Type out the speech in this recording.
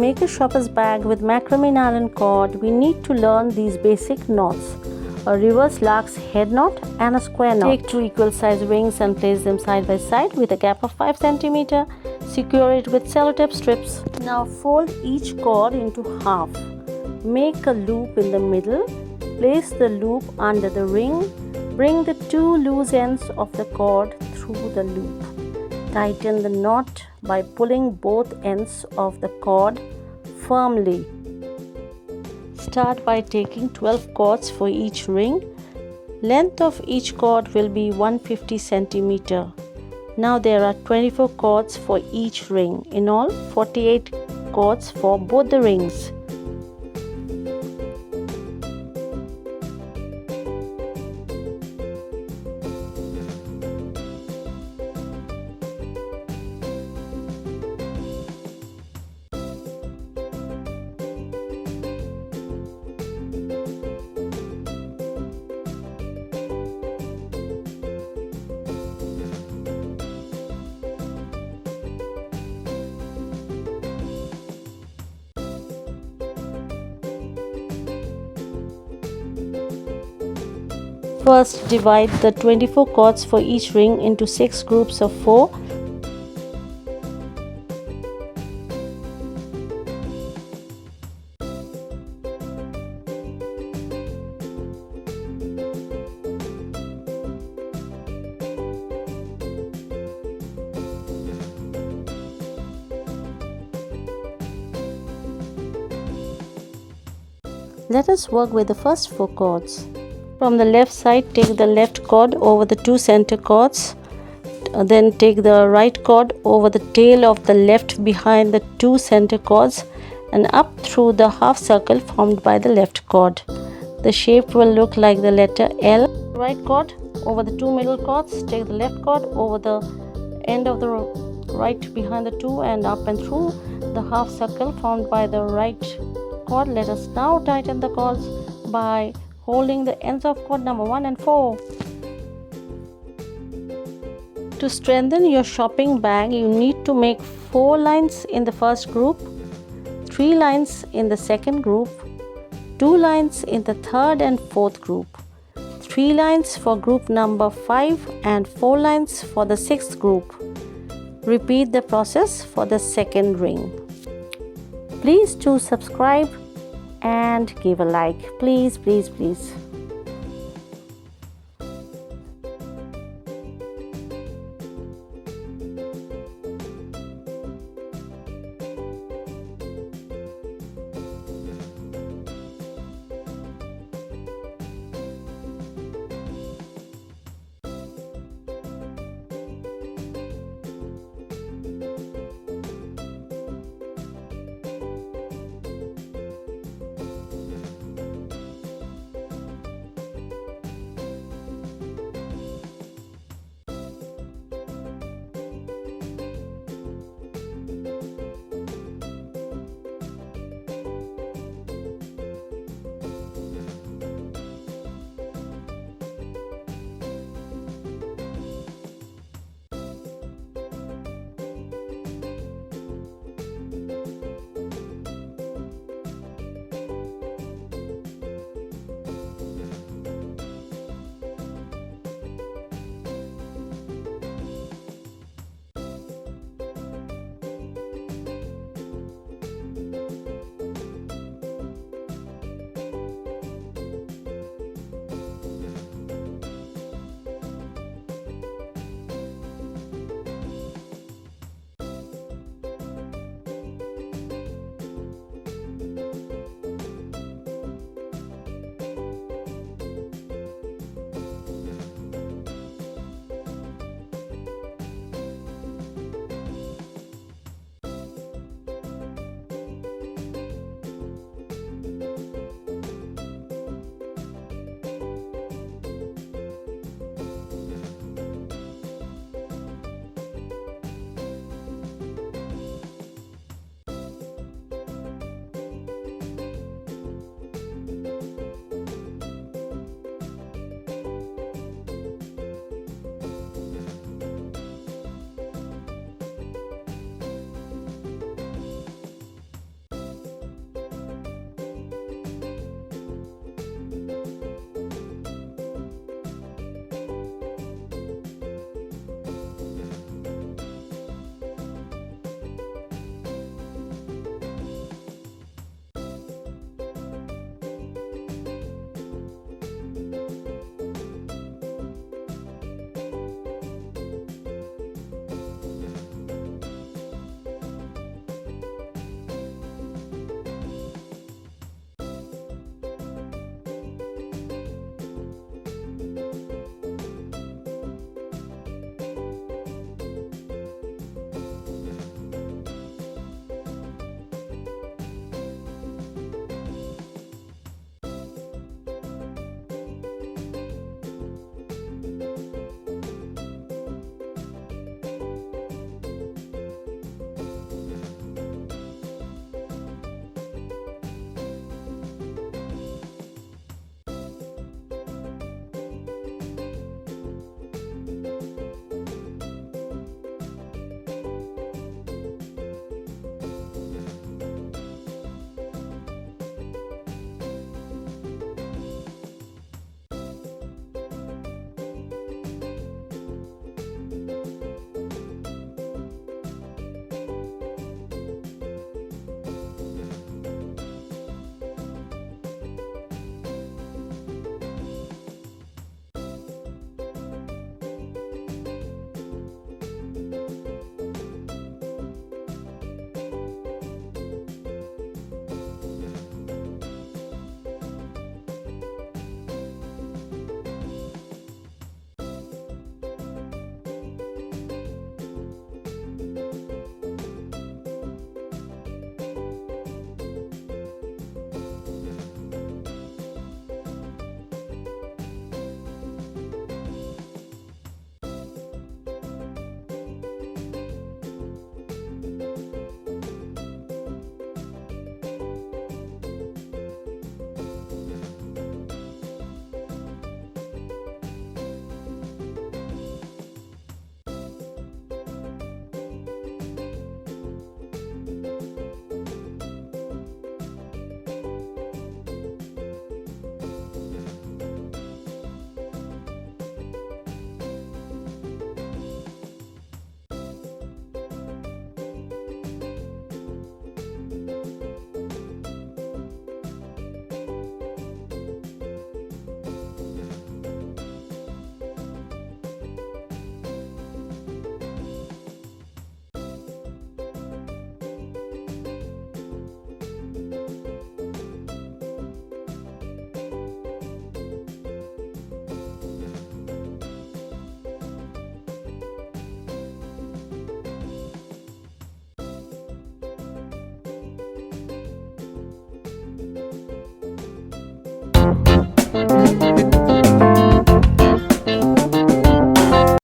make a shopper's bag with macrame nylon cord, we need to learn these basic knots: a reverse lark's head knot and a square knot. Take two equal size rings and place them side by side with a gap of 5 cm. Secure it with sellotape strips. Now fold each cord into half. Make a loop in the middle. Place the loop under the ring. Bring the two loose ends of the cord through the loop. Tighten the knot by pulling both ends of the cord firmly. Start by taking 12 cords for each ring. Length of each cord will be 150 cm. Now there are 24 cords for each ring. In all, 48 cords for both the rings. First, divide the 24 cords for each ring into 6 groups of 4. Let us work with the first 4 cords. From the left side, take the left cord over the 2 center cords. Then take the right cord over the tail of the left behind the 2 center cords and up through the half circle formed by the left cord. The shape will look like the letter L. Right cord over the 2 middle cords. Take the left cord over the end of the right behind the 2 and up and through the half circle formed by the right cord. Let us now tighten the cords by holding the ends of cord number 1 and 4. To strengthen your shopping bag, you need to make 4 lines in the first group, 3 lines in the second group, 2 lines in the third and fourth group, 3 lines for group number 5 and 4 lines for the 6th group. Repeat the process for the second ring. Please do subscribe and give a like. Please.